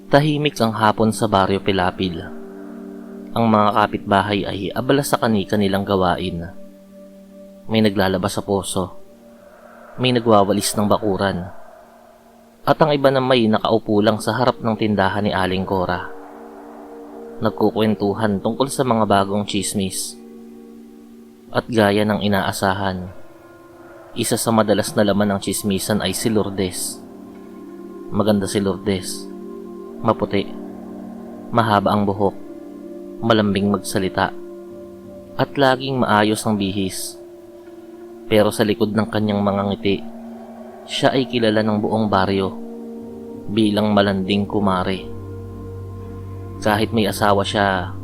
Tahimik ang hapon sa Baryo Pilapil. Ang mga kapitbahay ay abala sa kani-kanilang gawain. May naglalabas sa poso, may nagwawalis ng bakuran, at ang iba na may nakaupo lang sa harap ng tindahan ni Aling Cora. Nagkukwentuhan tungkol sa mga bagong tsismis. At gaya ng inaasahan, isa sa madalas na laman ng tsismisan ay si Lourdes. Maganda si Lourdes. Maputi, mahaba ang buhok, malambing magsalita, at laging maayos ang bihis. Pero sa likod ng kanyang mga ngiti, siya ay kilala ng buong baryo bilang malanding kumare. Kahit may asawa siya,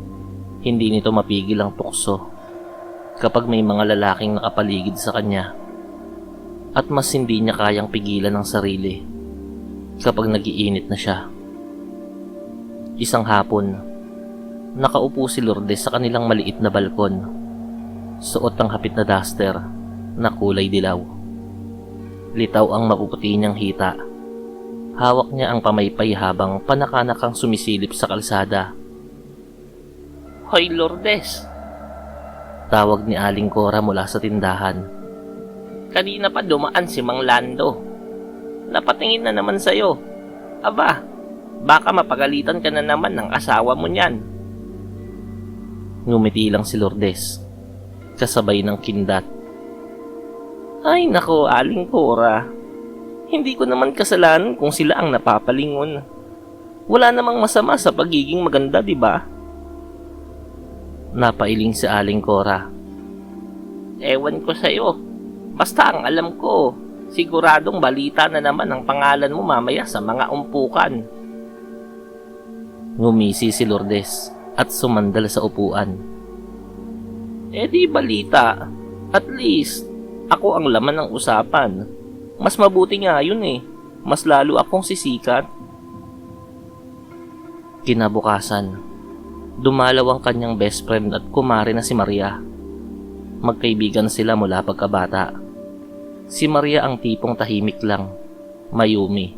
hindi nito mapigil ang tukso kapag may mga lalaking nakapaligid sa kanya, at mas hindi niya kayang pigilan ang sarili kapag nagiinit na siya. Isang hapon, nakaupo si Lourdes sa kanilang maliit na balkon. Suot ang hapit na duster na kulay dilaw. Litaw ang mapuputi niyang hita. Hawak niya ang pamaypay habang panakanakang sumisilip sa kalsada. "Hoy Lourdes!" Tawag ni Aling Cora mula sa tindahan. "Kanina pa dumaan si Mang Lando. Napatingin na naman sa'yo. Aba, baka mapagalitan ka na naman ng asawa mo niyan." Ngumiti lang si Lourdes, kasabay ng kindat. "Ay nako, Aling Cora. Hindi ko naman kasalanan kung sila ang napapalingon. Wala namang masama sa pagiging maganda, di ba?" Napailing si Aling Cora. "Ewan ko sa'yo. Basta ang alam ko, siguradong balita na naman ang pangalan mo mamaya sa mga umpukan." Ngumisi si Lourdes at sumandal sa upuan. "Eh di balita. At least, ako ang laman ng usapan. Mas mabuti nga yun eh. Mas lalo akong sisikat." Kinabukasan, dumalaw ang kanyang best friend at kumare na si Maria. Magkaibigan sila mula pagkabata. Si Maria ang tipong tahimik lang, mayumi,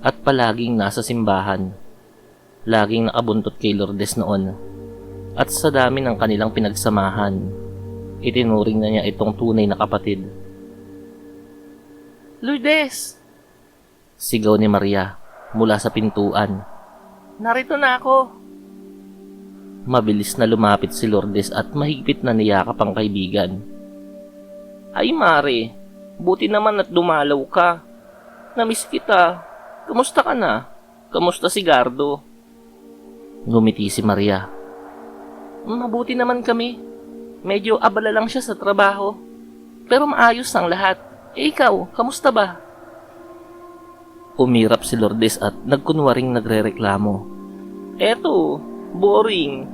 at palaging nasa simbahan. Laging nakabuntot kay Lourdes noon, at sa dami ng kanilang pinagsamahan, itinuring na niya itong tunay na kapatid. "Lourdes!" Sigaw ni Maria mula sa pintuan. "Narito na ako." Mabilis na lumapit si Lourdes at mahigpit na niyakap ang kaibigan. "Ay Mare, buti naman at dumalaw ka. Namiss kita. Kamusta ka na? Kamusta si Gardo?" Ngumiti si Maria. "Mabuti naman kami. Medyo abala lang siya sa trabaho. Pero maayos ang lahat. Eh ikaw, kamusta ba?" Umirap si Lourdes at nagkunwaring nagrereklamo. "Eto, boring.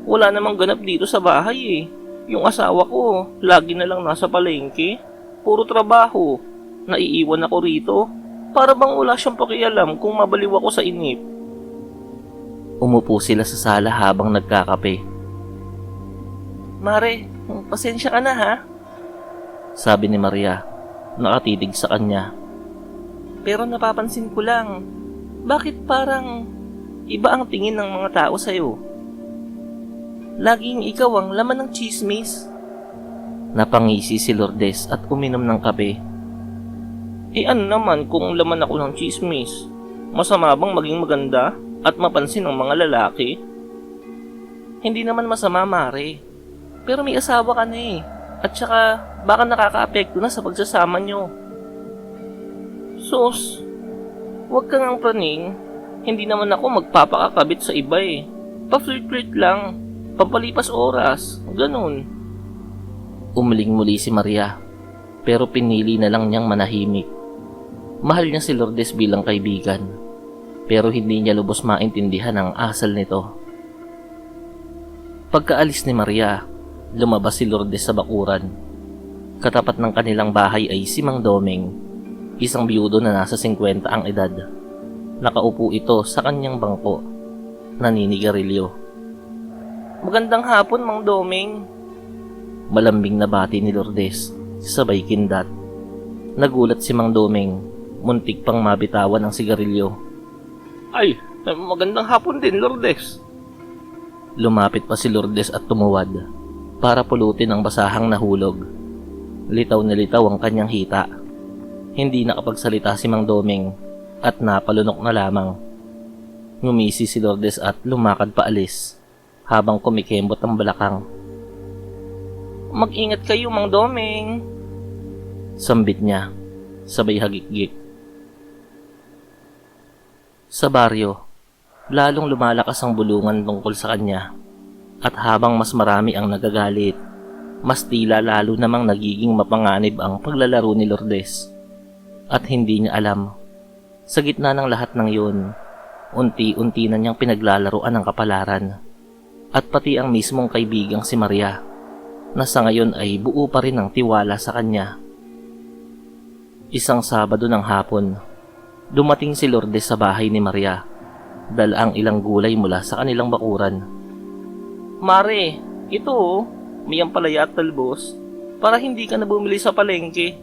Wala namang ganap dito sa bahay eh. Yung asawa ko, lagi na lang nasa palengke. Puro trabaho. Naiiwan ako rito. Para bang wala siyang pakialam kung mabaliw ako sa inip." Umupo sila sa sala habang nagkakape. "Mare, pasensya ka na ha?" sabi ni Maria, nakatitig sa kanya. "Pero napapansin ko lang, bakit parang iba ang tingin ng mga tao sa'yo? Laging ikaw ang laman ng tsismis." Napangisi si Lourdes at uminom ng kape. "Eh ano naman kung laman ako ng tsismis? Masama bang maging maganda at mapansin ng mga lalaki?" "Hindi naman masama, Mare. Pero may asawa ka na eh. At saka baka nakaka-apekto na sa pagsasama nyo." "Sus, wag kang ang praning. Hindi naman ako magpapakakabit sa iba eh. Pa-flirt-flirt lang. Pampalipas oras. Ganun." Umiling muli si Maria, pero pinili na lang niyang manahimik. Mahal niya si Lourdes bilang kaibigan, pero hindi niya lubos maintindihan ang asal nito. Pagkaalis ni Maria, lumabas si Lourdes sa bakuran. Katapat ng kanilang bahay ay si Mang Domeng, isang biyudo na nasa 50 ang edad. Nakaupo ito sa kanyang bangko, naninigarilyo. "Magandang hapon, Mang Domeng." Malambing na bati ni Lourdes, sabay kindat. Nagulat si Mang Domeng, muntik pang mabitawan ang sigarilyo. "Ay, Magandang hapon din, Lourdes. Lumapit pa si Lourdes at tumuwad para pulutin ang basahang nahulog. Litaw na litaw ang kanyang hita. Hindi nakapagsalita si Mang Doming at napalunok na lamang. Ngumisi si Lourdes at lumakad paalis habang kumikembot ang balakang. Mag-ingat kayo, Mang Doming. Sambit niya, sabay hagikgik. Sa baryo, lalong lumalakas ang bulungan tungkol sa kanya. At habang mas marami ang nagagalit, mas tila lalo namang nagiging mapanganib ang paglalaro ni Lourdes. At hindi niya alam, sa gitna ng lahat ng yun, unti-unti na niyang pinaglalaroan ang kapalaran. At pati ang mismong kaibigang si Maria, na sa ngayon ay buo pa rin ang tiwala sa kanya. Isang Sabado ng hapon, dumating si Lourdes sa bahay ni Maria, dala ang ilang gulay mula sa kanilang bakuran. Mare, ito may ampalaya at talbos para hindi ka na bumili sa palengke.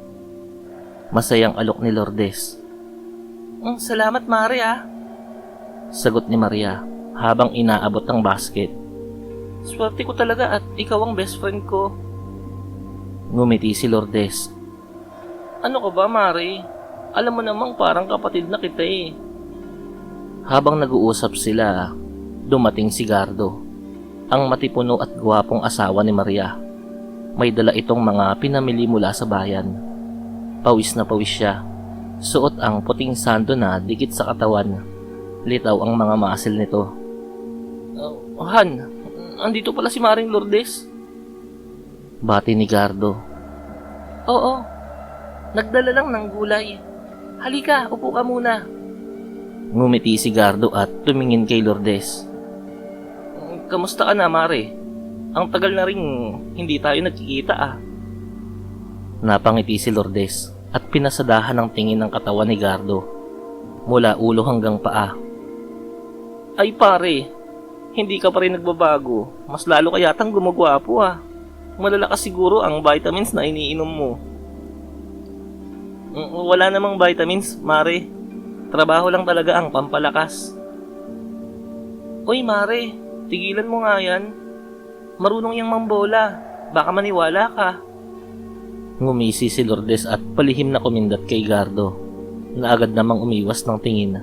Masayang alok ni Lourdes. Salamat, Mare Sagot ni Maria habang inaabot ang basket. Swerte ko talaga at ikaw ang best friend ko. Ngumiti si Lourdes. Ano ka ba, Mare? Alam mo namang parang kapatid na kita eh. Habang nag-uusap sila, dumating si Gardo, ang matipuno at gwapong asawa ni Maria. May dala itong mga pinamili mula sa bayan. Pawis na pawis siya. Suot ang puting sando na dikit sa katawan. Litaw ang mga muscle nito. Han, andito pala si Maring Lourdes. Bati ni Gardo. Oo, nagdala lang ng gulay. Halika, upo ka muna. Ngumiti si Gardo at tumingin kay Lourdes. Kamusta ka na, Mare? Ang tagal na rin hindi tayo nagkikita Napangiti si Lourdes at pinasadahan ng tingin ng katawan ni Gardo, mula ulo hanggang paa. Ay pare, hindi ka pa rin nagbabago. Mas lalo ka yatang gumagwapo Malalakas siguro ang vitamins na iniinom mo. Wala namang vitamins, Mare. Trabaho lang talaga ang pampalakas. Uy, Mare, tigilan mo nga yan. Marunong yang mambola. Baka maniwala ka. Ngumisi si Lourdes at palihim na kumindat kay Gardo, na agad namang umiwas ng tingin.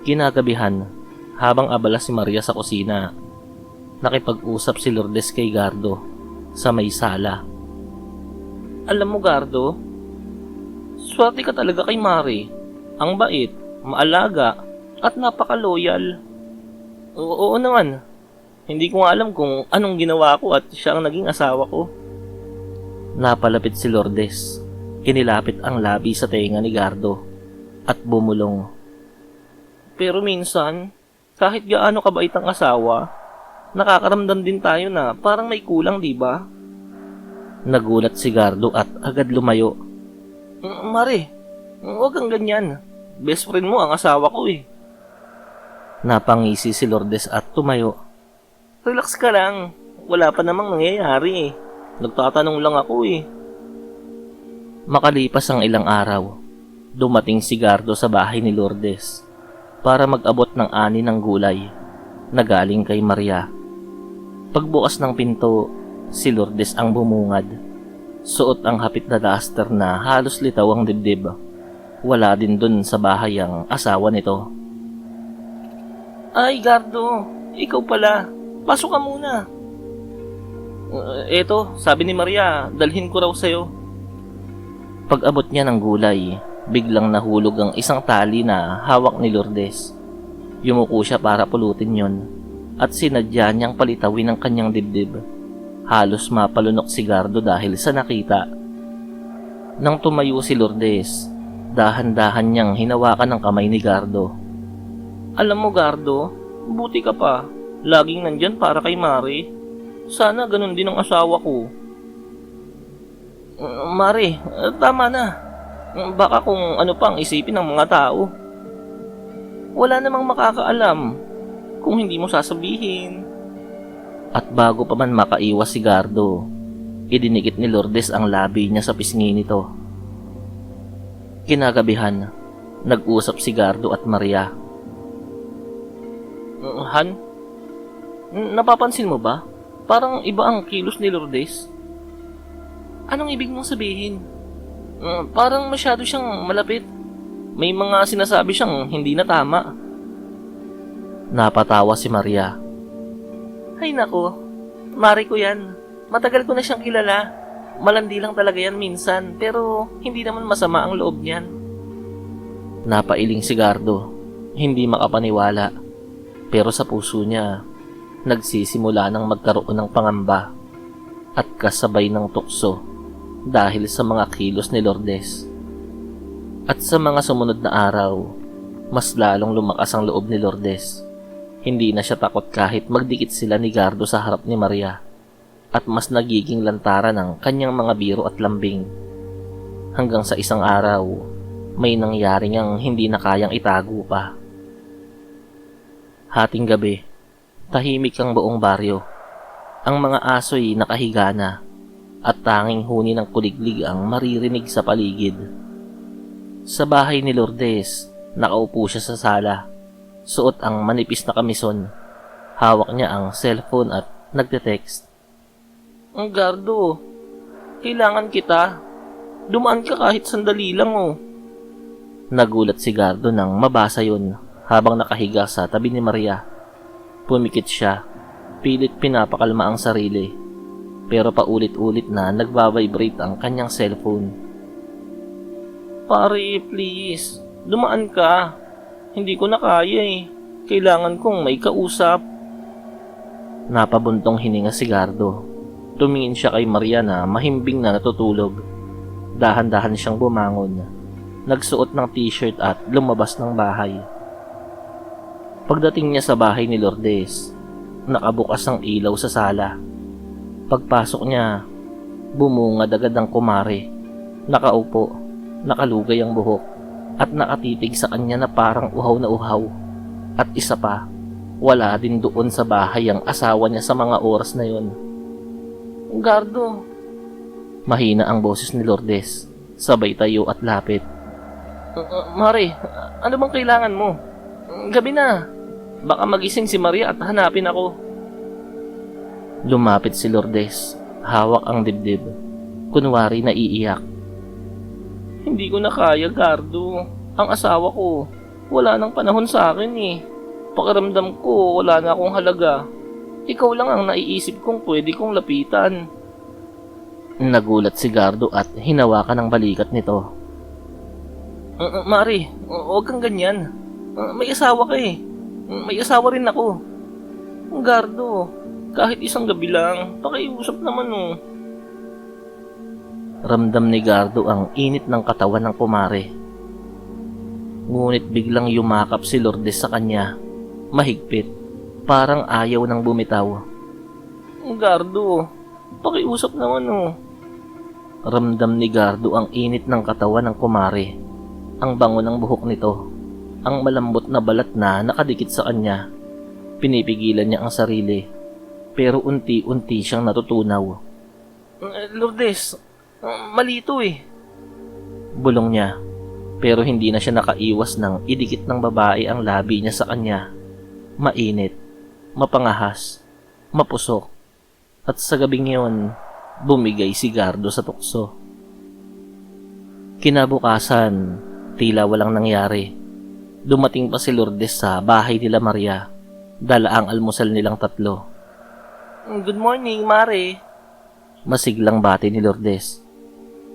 Kinagabihan, habang abala si Maria sa kusina, nakipag-usap si Lourdes kay Gardo sa may sala. Alam mo, Gardo, swerte ka talaga kay Mare. Ang bait, maalaga, at napaka-loyal. Oo naman. Hindi ko nga alam kung anong ginawa ko at siya ang naging asawa ko. Napalapit si Lourdes. Inilapit ang labi sa tenga ni Gardo at bumulong. Pero minsan, kahit gaano kabait ang asawa, nakakaramdam din tayo na parang may kulang, di ba? Nagulat si Gardo at agad lumayo. Mare, huwag kang ganyan. Best friend mo ang asawa ko eh. Napangisi si Lourdes at tumayo. Relax ka lang. Wala pa namang nangyayari eh. Nagtatanong lang ako eh. Makalipas ang ilang araw, dumating si Gardo sa bahay ni Lourdes para mag-abot ng ani ng gulay na galing kay Maria. Pagbukas ng pinto, si Lourdes ang bumungad. Suot ang hapit na duster na halos litaw ang dibdib. Wala din dun sa bahay ang asawa nito. Ay, Gardo, ikaw pala. Pasok ka muna. Eto, sabi ni Maria, dalhin ko raw sa'yo. Pag-abot niya ng gulay, biglang nahulog ang isang tali na hawak ni Lourdes. Yumuko siya para pulutin yon at sinadya niyang palitawin ang kanyang dibdib. Halos mapalunok si Gardo dahil sa nakita. Nang tumayo si Lourdes, dahan-dahan niyang hinawakan ang kamay ni Gardo. Alam mo, Gardo, buti ka pa. Laging nandyan para kay Mare. Sana ganun din ang asawa ko. Mare, tama na. Baka kung ano pang isipin ng mga tao. Wala namang makakaalam kung hindi mo sasabihin. At bago pa man makaiwas si Gardo, idinikit ni Lourdes ang labi niya sa pisngi nito. Kinagabihan, nag-usap si Gardo at Maria. Han? Napapansin mo ba? Parang iba ang kilos ni Lourdes. Anong ibig mong sabihin? Parang masyado siyang malapit. May mga sinasabi siyang hindi na tama. Napatawa si Maria. Ay nako, mari ko yan. Matagal ko na siyang kilala. Malandi lang talaga yan minsan, pero hindi naman masama ang loob niyan. Napailing si Gardo, hindi makapaniwala. Pero sa puso niya, nagsisimula ng magkaroon ng pangamba at kasabay ng tukso dahil sa mga kilos ni Lourdes. At sa mga sumunod na araw, mas lalong lumakas ang loob ni Lourdes. Hindi na siya takot kahit magdikit sila ni Gardo sa harap ni Maria at mas nagiging lantaran ng kanyang mga biro at lambing. Hanggang sa isang araw, may nangyari niyang hindi na kayang itago pa. Hating gabi, tahimik ang buong baryo. Ang mga aso'y nakahiga na at tanging huni ng kuliglig ang maririnig sa paligid. Sa bahay ni Lourdes, nakaupo siya sa sala. Suot ang manipis na kamison. Hawak niya ang cellphone at nagte-text. Ang Gardo, kailangan kita. Dumaan ka kahit sandali lang oh. Nagulat si Gardo nang mabasa yun habang nakahiga sa tabi ni Maria. Pumikit siya, pilit pinapakalma ang sarili. Pero paulit-ulit na nagbabibrate ang kanyang cellphone. Pare, please. Dumaan ka. Hindi ko na kaya eh. Kailangan kong may kausap. Napabuntong hininga si Gardo. Tumingin siya kay Maria na mahimbing na natutulog. Dahan-dahan siyang bumangon. Nagsuot ng t-shirt at lumabas ng bahay. Pagdating niya sa bahay ni Lourdes, nakabukas ang ilaw sa sala. Pagpasok niya, bumungad agad ang kumare. Nakaupo, nakalugay ang buhok, at nakatitig sa kanya na parang uhaw na uhaw. At isa pa, wala din doon sa bahay ang asawa niya sa mga oras na yon. Gardo. Mahina ang boses ni Lourdes, sabay tayo at lapit. Mare, ano bang kailangan mo? Gabi na. Baka magising si Maria at hanapin ako. Lumapit si Lourdes, hawak ang dibdib, kunwari naiiyak. Hindi ko na kaya, Gardo. Ang asawa ko, wala nang panahon sa akin eh. Pakiramdam ko, wala na akong halaga. Ikaw lang ang naiisip kong pwede kong lapitan. Nagulat si Gardo at hinawakan ang balikat nito. Mari, huwag kang ganyan. May asawa ka eh. May asawa rin ako. Gardo, kahit isang gabi lang, pakiusap naman oh. Ramdam ni Gardo ang init ng katawan ng kumare. Ngunit biglang yumakap si Lourdes sa kanya, mahigpit. Parang ayaw nang bumitaw. Gardo, pakiusap naman oh. Ramdam ni Gardo ang init ng katawan ng kumare. Ang bango ng buhok nito. Ang malambot na balat na nakadikit sa kanya. Pinipigilan niya ang sarili. Pero unti-unti siyang natutunaw. Lourdes, mali ito eh. Bulong niya. Pero hindi na siya nakaiwas nang idikit ng babae ang labi niya sa kanya. Mainit. Mapangahas, mapusok, at sa gabing iyon, bumigay si Gardo sa tukso. Kinabukasan, tila walang nangyari. Dumating pa si Lourdes sa bahay nila Maria, dala ang almusal nilang tatlo. Good morning, Mare. Masiglang bati ni Lourdes.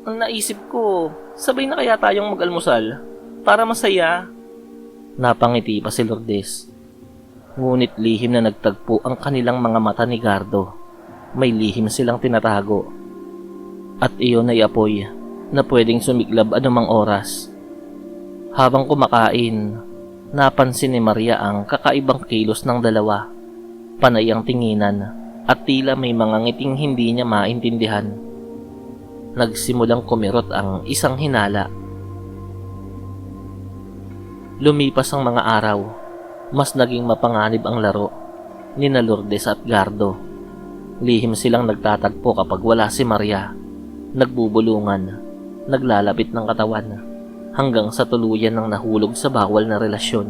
Ang naisip ko, sabay na kaya tayong mag-almusal para masaya. Napangiti pa si Lourdes. Ngunit lihim na nagtagpo ang kanilang mga mata ni Gardo. May lihim silang tinatago. At iyon ay apoy na pwedeng sumiklab anumang oras. Habang kumakain, napansin ni Maria ang kakaibang kilos ng dalawa. Panay ang tinginan at tila may mga ngiting hindi niya maintindihan. Nagsimulang kumirot ang isang hinala. Lumipas ang mga araw. Mas naging mapanganib ang laro ni na Lourdes at Gardo. Lihim silang nagtatagpo kapag wala si Maria. Nagbubulungan, naglalapit ng katawan, hanggang sa tuluyan ng nahulog sa bawal na relasyon.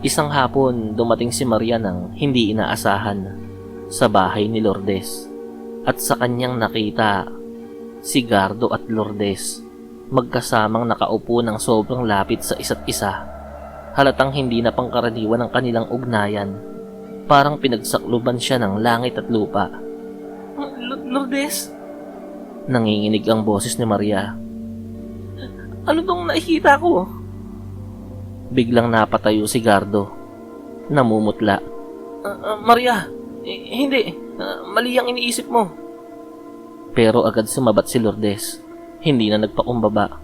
Isang hapon, dumating si Maria nang hindi inaasahan sa bahay ni Lourdes at sa kanyang nakita si Gardo at Lourdes magkasamang nakaupo ng sobrang lapit sa isa't isa. Halatang hindi na pangkaraniwan ang kanilang ugnayan. Parang pinagsakluban siya ng langit at lupa. Lourdes? Nanginginig ang boses ni Maria. Ano tong nakikita ko? Biglang napatayo si Gardo. Namumutla. Maria, hindi. Mali ang iniisip mo. Pero agad sumabat si Lourdes. Hindi na nagpakumbaba.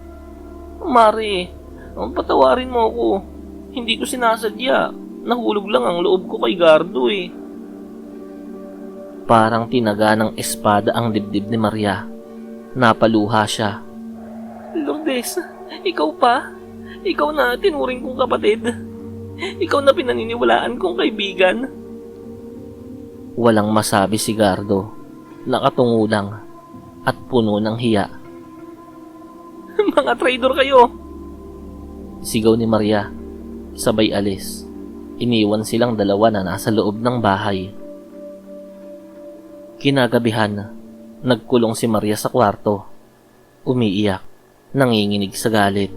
Mari, patawarin mo ako. Hindi ko sinasadya. Nahulog lang ang loob ko kay Gardo eh. Parang tinaga ng espada ang dibdib ni Maria. Napaluha siya. Lourdes, ikaw pa? Ikaw na tinuring kong kapatid. Ikaw na pinaniniwalaan kong kaibigan. Walang masabi si Gardo. Nakatungo lang at puno ng hiya. Mga traidor kayo. Sigaw ni Maria. Sabay alis. Iniwan silang dalawa na nasa loob ng bahay. Kinagabihan, nagkulong si Maria sa kwarto. Umiiyak, nanginginig sa galit.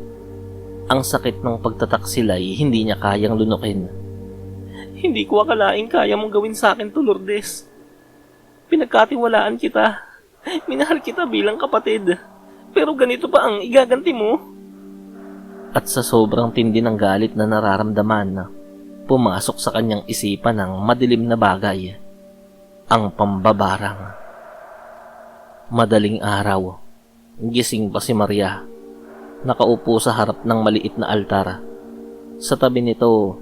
Ang sakit ng pagtataksilay hindi niya kayang lunukin. Hindi ko akalaing kaya mong gawin sa akin to, Lourdes. Pinagkatiwalaan kita. Minahal kita bilang kapatid. Pero ganito pa ang igaganti mo? At sa sobrang tindi ng galit na nararamdaman, pumasok sa kanyang isipan ng madilim na bagay. Ang pambabarang. Madaling araw. Gising pa si Maria. Nakaupo sa harap ng maliit na altar. Sa tabi nito,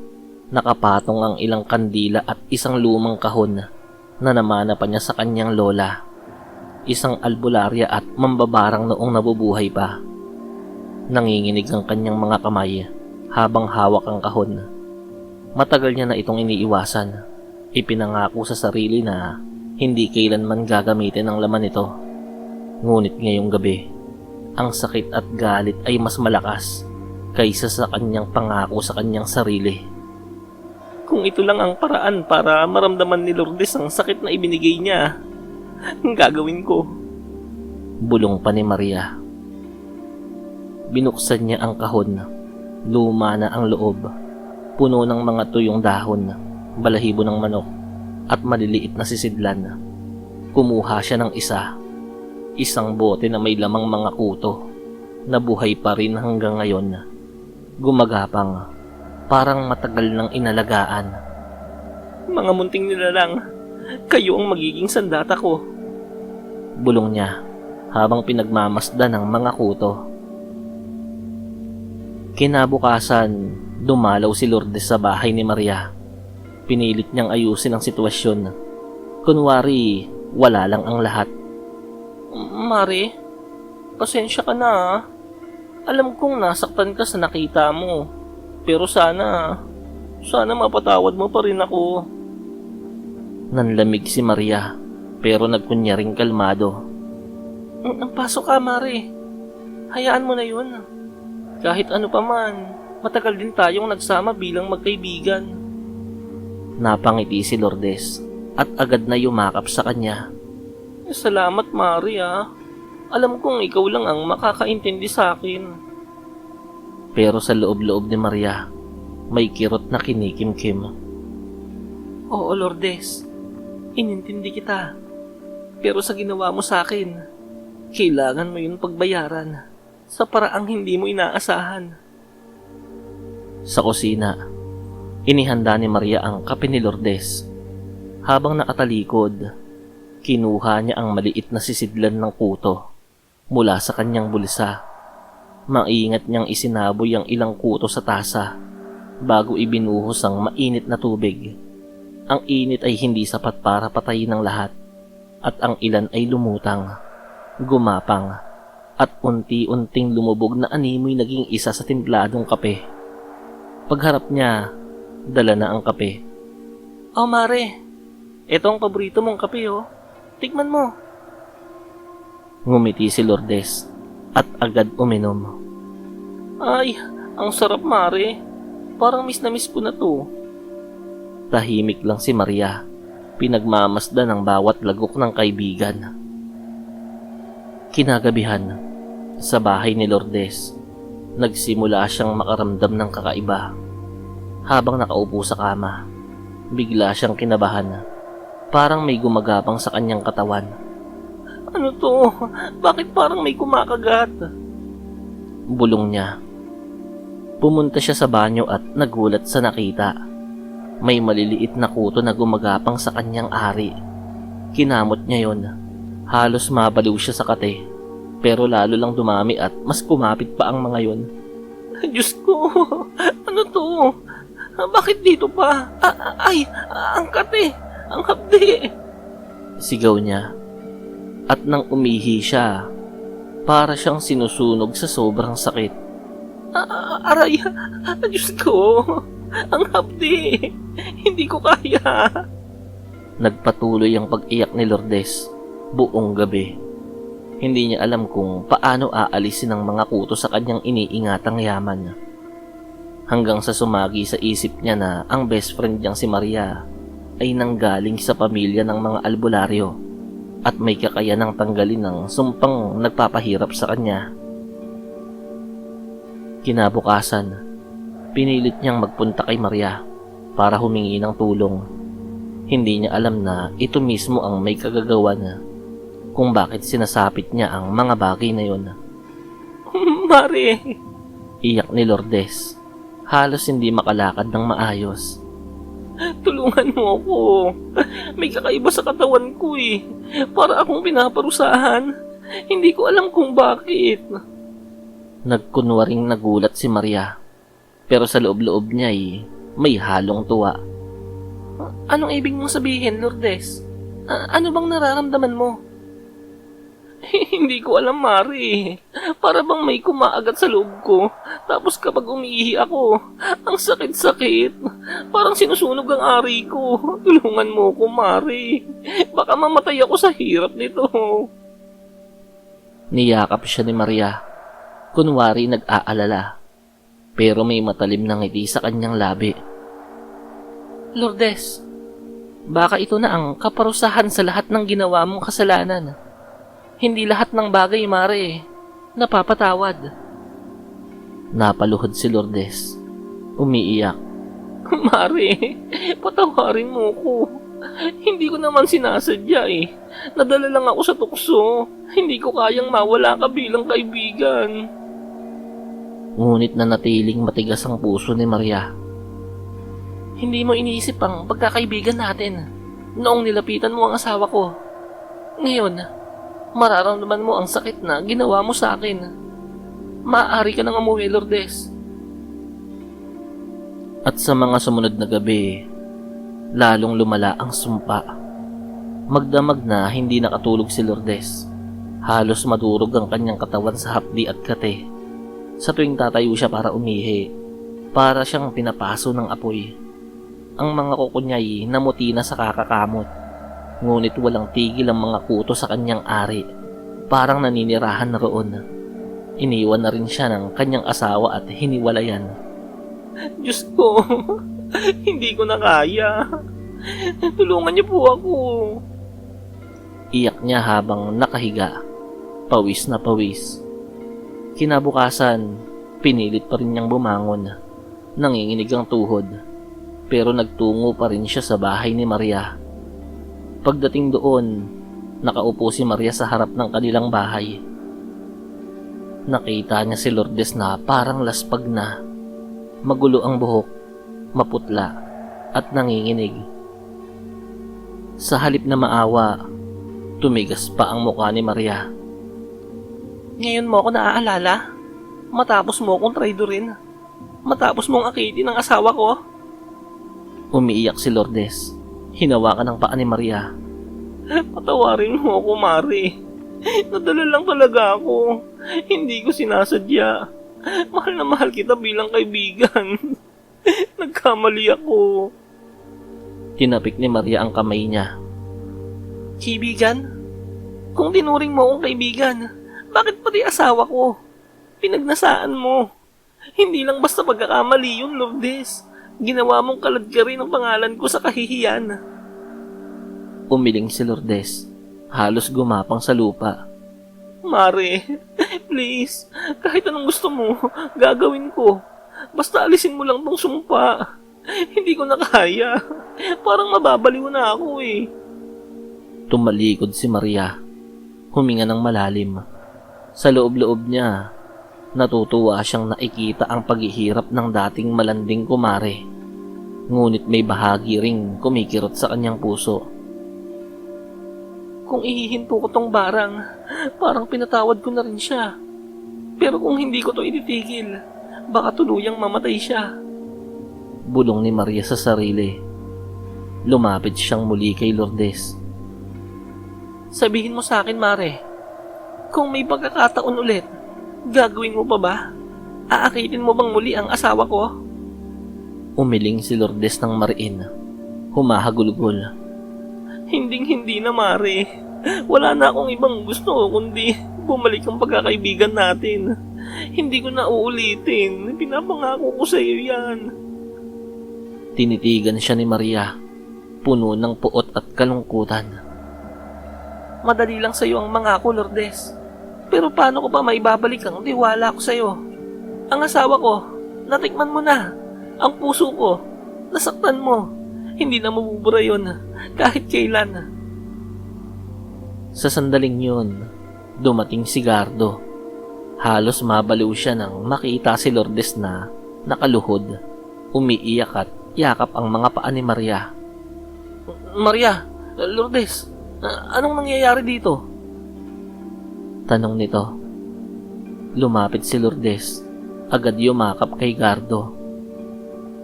nakapatong ang ilang kandila at isang lumang kahon na namana pa niya sa kanyang lola. Isang albularya at mambabarang noong nabubuhay pa. Nanginginig ang kanyang mga kamay habang hawak ang kahon. Matagal niya na itong iniiwasan. Ipinangako sa sarili na hindi kailanman gagamitin ang laman nito. Ngunit ngayong gabi, ang sakit at galit ay mas malakas kaysa sa kanyang pangako sa kanyang sarili. Kung ito lang ang paraan para maramdaman ni Lourdes ang sakit na ibinigay niya, ang gagawin ko. Bulong pa ni Maria. Binuksan niya ang kahon. Luma na ang loob. Puno ng mga tuyong dahon, balahibo ng manok, at maliliit na sisidlan. Kumuha siya ng isang bote na may lamang mga kuto, na buhay pa rin hanggang ngayon. Gumagapang, parang matagal nang inalagaan. Mga munting nilalang, kayo ang magiging sandata ko. Bulong niya, habang pinagmamasdan ng mga kuto. Kinabukasan, dumalaw si Lourdes sa bahay ni Maria. Pinilit niyang ayusin ang sitwasyon. Kunwari, wala lang ang lahat. Mari, pasensya ka na ah. Alam kong nasaktan ka sa nakita mo. Pero sana mapatawad mo pa rin ako. Nanlamig si Maria, pero nagkunyaring kalmado. Pasok ka, Mari. Hayaan mo na yun. Kahit ano pa man, matagal din tayong nagsama bilang magkaibigan. Napangiti si Lourdes at agad na yumakap sa kanya. Salamat, Mari ah. Alam kong ikaw lang ang makakaintindi sa akin. Pero sa loob-loob ni Maria, may kirot na kinikimkim. Oo, Lourdes. Inintindi kita. Pero sa ginawa mo sa akin, kailangan mo yun pagbayaran sa paraang hindi mo inaasahan. Sa kusina, inihanda ni Maria ang kape ni Lourdes. Habang nakatalikod, kinuha niya ang maliit na sisidlan ng kuto mula sa kanyang bulsa. Maingat niyang isinaboy ang ilang kuto sa tasa bago ibinuhos ang mainit na tubig. Ang init ay hindi sapat para patayin ang lahat at ang ilan ay lumutang, gumapang at unti-unting lumubog na animoy naging isa sa timpladong kape. Pagharap niya, dala na ang kape. Oh, Mare, ito ang paborito mong kape oh. Tikman mo. Ngumiti si Lourdes at agad uminom. Ay, ang sarap, Mare. Parang miss na miss ko na to. Tahimik lang si Maria, pinagmamasdan ang bawat lagok ng kaibigan. Kinagabihan, sa bahay ni Lourdes, nagsimula siyang makaramdam ng kakaiba. Habang nakaupo sa kama, bigla siyang kinabahan. Parang may gumagapang sa kanyang katawan. Ano to? Bakit parang may kumakagat? Bulong niya. Pumunta siya sa banyo at nagulat sa nakita. May maliliit na kuto na gumagapang sa kanyang ari. Kinamot niya yon. Halos mabaliw siya sa kate. Pero lalo lang dumami at mas kumapit pa ang mga yon. Diyos ko! Ano to? Bakit dito pa? Ay! Ang kate! Ang hapdi! Sigaw niya. At nang umihi siya, para siyang sinusunog sa sobrang sakit. Aray! Diyos ko! Ang hapdi! Hindi ko kaya! Nagpatuloy ang pag-iyak ni Lourdes buong gabi. Hindi niya alam kung paano aalisin ang mga kuto sa kanyang iniingatang yaman. Hanggang sa sumagi sa isip niya na ang best friend niyang si Maria ay nanggaling sa pamilya ng mga albularyo at may kakayanang tanggalin ng sumpang nagpapahirap sa kanya. Kinabukasan, pinilit niyang magpunta kay Maria para humingi ng tulong. Hindi niya alam na ito mismo ang may kagagawan kung bakit sinasapit niya ang mga bagay na yon. Mare! Iyak ni Lourdes. Halos hindi makalakad ng maayos. Tulungan mo ako. May kakaiba sa katawan ko eh. Para akong pinaparusahan. Hindi ko alam kung bakit. Nagkunwaring nagulat si Maria. Pero sa loob-loob niya may halong tuwa. Anong ibig mong sabihin, Lourdes? Ano bang nararamdaman mo? Hindi ko alam, Mari. Para bang may kumaagat sa loob ko. Tapos kapag umiihi ako, ang sakit-sakit. Parang sinusunog ang ari ko. Tulungan mo ko, Mari. Baka mamatay ako sa hirap nito. Niyakap siya ni Maria. Kunwari nag-aalala. Pero may matalim na ngiti sa kanyang labi. Lourdes, baka ito na ang kaparusahan sa lahat ng ginawa mong kasalanan. Hindi lahat ng bagay, Mare, napapatawad. Napaluhod si Lourdes. Umiiyak. Mare, patawarin mo ko. Hindi ko naman sinasadya eh. Nadala lang ako sa tukso. Hindi ko kayang mawala ka bilang kaibigan. Ngunit nanatiling matigas ang puso ni Maria. Hindi mo iniisip ang pagkakaibigan natin noong nilapitan mo ang asawa ko. Ngayon, mararamdaman mo ang sakit na ginawa mo sa akin. Maaari ka nang umuwi, Lourdes. At sa mga sumunod na gabi, lalong lumala ang sumpa. Magdamag na hindi nakatulog si Lourdes. Halos madurog ang kanyang katawan sa hapdi at kate. Sa tuwing tatayo siya para umihi, para siyang pinapaso ng apoy. Ang mga kuko niya'y namuti na sa kakakamot. Ngunit walang tigil ang mga kuto sa kanyang ari. Parang naninirahan na roon. Iniwan na rin siya ng kanyang asawa at hiniwalayan. Diyos ko, hindi ko na kaya. Tulungan niyo po ako. Iyak niya habang nakahiga. Pawis na pawis. Kinabukasan, pinilit pa rin niyang bumangon. Nanginginig ang tuhod. Pero nagtungo pa rin siya sa bahay ni Maria. Pagdating doon, nakaupo si Maria sa harap ng kanilang bahay. Nakita niya si Lourdes na parang laspag na. Magulo ang buhok, maputla, at nanginginig. Sa halip na maawa, tumigas pa ang mukha ni Maria. Ngayon mo ako naaalala? Matapos mo akong traidorin? Matapos mong akitin ang asawa ko? Umiiyak si Lourdes. Hinawakan ng paa ni Maria. Patawarin mo ako, Mari. Nadala lang talaga ako. Hindi ko sinasadya. Mahal na mahal kita bilang kaibigan. Nagkamali ako. Tinapik ni Maria ang kamay niya. Kaibigan? Kung tinuring mo akong kaibigan, bakit pati asawa ko? Pinagnasaan mo. Hindi lang basta pagkakamali yun, Lourdes. Ginawa mong kaladkari ng pangalan ko sa kahihiyan. Umiling si Lourdes. Halos gumapang sa lupa. Mare, please, kahit anong gusto mo, gagawin ko. Basta alisin mo lang tong sumpa. Hindi ko na kaya. Parang mababaliw na ako eh. Tumalikod si Maria. Huminga ng malalim. Sa loob-loob niya, natutuwa siyang nakikita ang paghihirap ng dating malanding kumare. Ngunit may bahagi ring kumikirot sa kanyang puso. Kung ihihinto ko tong barang, parang pinatawad ko na rin siya. Pero kung hindi ko to ititigil, baka tuluyang mamatay siya. Bulong ni Maria sa sarili. Lumapit siyang muli kay Lourdes. Sabihin mo sa akin, Mare, kung may pagkakataon ulit, gagawin mo pa ba? Aakitin mo bang muli ang asawa ko? Umiling si Lourdes ng mariin. Humahagulgol. Hindi na, Mare. Wala na akong ibang gusto kundi bumalik ang pagkakaibigan natin. Hindi ko na uulitin. Pinapangako ko sa iyo yan. Tinitigan siya ni Maria, puno ng puot at kalungkutan. Madali lang sa iyo ang mangako, Lourdes. Pero paano ko pa maibabalik ang tiwala ko sa iyo? Ang asawa ko, natikman mo na. Ang puso ko, nasaktan mo. Hindi na mabubura yun kahit kailan. Sa sandaling yun, dumating si Gardo. Halos mabaliw siya nang makita si Lourdes na nakaluhod, umiiyak at yakap ang mga paa ni Maria. Maria, Lourdes, anong nangyayari dito? Tanong nito. Lumapit si Lourdes, agad yumakap kay Gardo.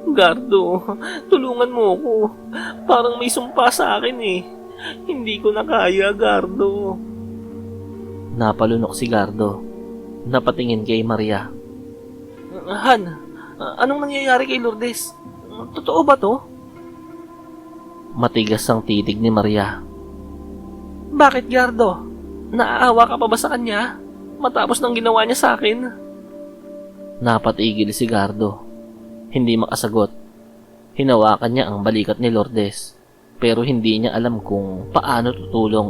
Gardo, tulungan mo ako. Parang may sumpa sa akin eh. Hindi ko na kaya, Gardo. Napalunok si Gardo. Napatingin kay Maria. Han, anong nangyayari kay Lourdes? Totoo ba to? Matigas ang titig ni Maria. Bakit, Gardo? Naaawa ka pa ba sa kanya? Matapos ng ginawa niya sa akin? Napatigil si Gardo. Hindi makasagot. Hinawakan niya ang balikat ni Lourdes, pero hindi niya alam kung paano tutulong.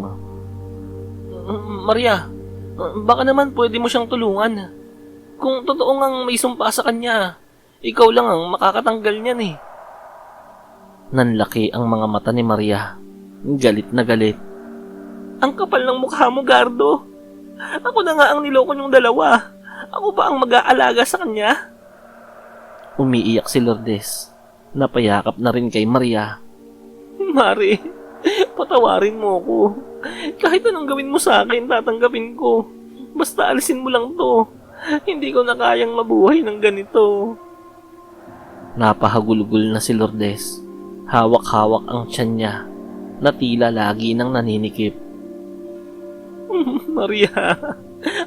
Maria, baka naman pwede mo siyang tulungan. Kung totoo ngang may sumpa sa kanya, ikaw lang ang makakatanggal niyan eh. Nanlaki ang mga mata ni Maria. Galit na galit. Ang kapal ng mukha mo, Gardo. Ako na nga ang niloko niyong dalawa. Ako pa ang mag-aalaga sa kanya. Umiiyak si Lourdes. Napayakap na rin kay Maria. Mare, patawarin mo ko. Kahit anong gawin mo sa akin, tatanggapin ko. Basta alisin mo lang to. Hindi ko na kayang mabuhay ng ganito. Napahagulgol na si Lourdes. Hawak-hawak ang tiyan niya na tila lagi nang naninikip. Maria,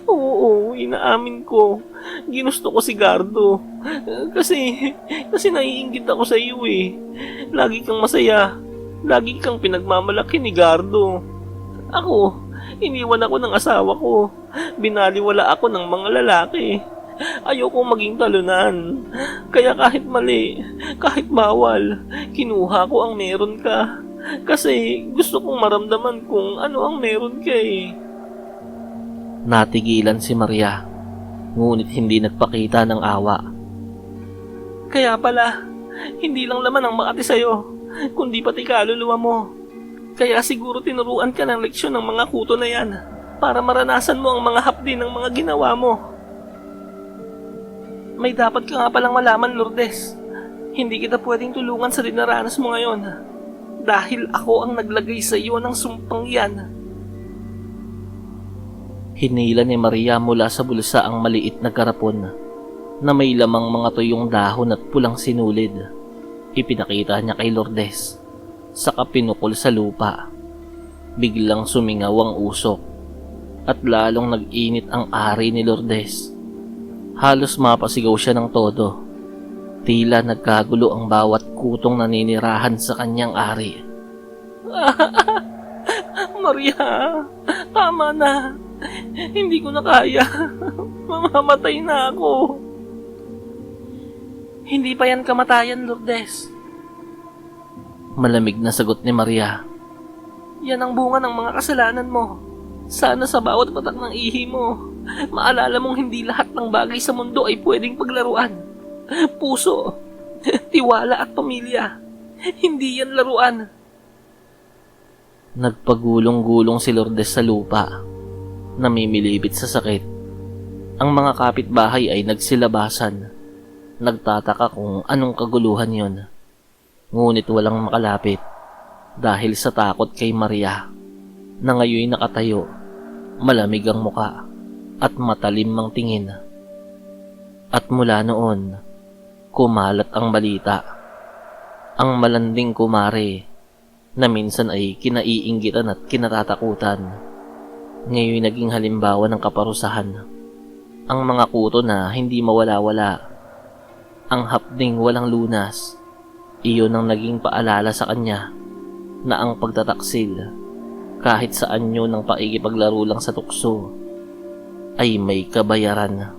oo, inaamin ko. Ginusto ko si Gardo. Kasi naiinggit ako sa iyo eh. Lagi kang masaya. Lagi kang pinagmamalaki ni Gardo. Ako, iniwan ako ng asawa ko. Binaliwala ako ng mga lalaki. Ayoko maging talunan. Kaya kahit mali, kahit bawal, kinuha ko ang meron ka. Kasi gusto kong maramdaman kung ano ang meron ka eh. Natigilan si Maria, ngunit hindi nagpakita ng awa. Kaya pala, hindi lang laman ang makati sa'yo, kundi pati kaluluwa mo. Kaya siguro tinuruan ka ng leksyon ng mga kuto na yan para maranasan mo ang mga hapdi ng mga ginawa mo. May dapat ka nga palang malaman, Lourdes. Hindi kita pwedeng tulungan sa dinaranas mo ngayon dahil ako ang naglagay sa iyo ng sumpang yan. Hinila ni Maria mula sa bulsa ang maliit na karapon na may lamang mga tuyong dahon at pulang sinulid. Ipinakita niya kay Lourdes, saka pinukol sa lupa. Biglang sumingaw ang usok at lalong nag-init ang ari ni Lourdes. Halos mapasigaw siya ng todo. Tila nagkagulo ang bawat kutong naninirahan sa kanyang ari. Maria, tama na. Hindi ko na kaya. Mamamatay na ako. Hindi pa yan kamatayan, Lourdes. Malamig na sagot ni Maria. Yan ang bunga ng mga kasalanan mo. Sana sa bawat patak ng ihi mo, maalala mong hindi lahat ng bagay sa mundo ay pwedeng paglaruan. Puso, tiwala at pamilya, hindi yan laruan. Nagpagulong-gulong si Lourdes sa lupa, namimilipit sa sakit. Ang mga kapitbahay ay nagsilabasan. Nagtataka kung anong kaguluhan yon. Ngunit walang makalapit dahil sa takot kay Maria na ngayon nakatayo, malamig ang muka at matalim ang tingin. At mula noon, kumalat ang balita. Ang malanding kumare na minsan ay kinaiinggitan at kinatatakutan, ngayon naging halimbawa ng kaparusahan. Ang mga kuto na hindi mawala-wala, ang hapding walang lunas, iyon ang naging paalala sa kanya na ang pagtataksil, kahit sa anyo ng pakikipaglaro lang sa tukso, ay may kabayaran.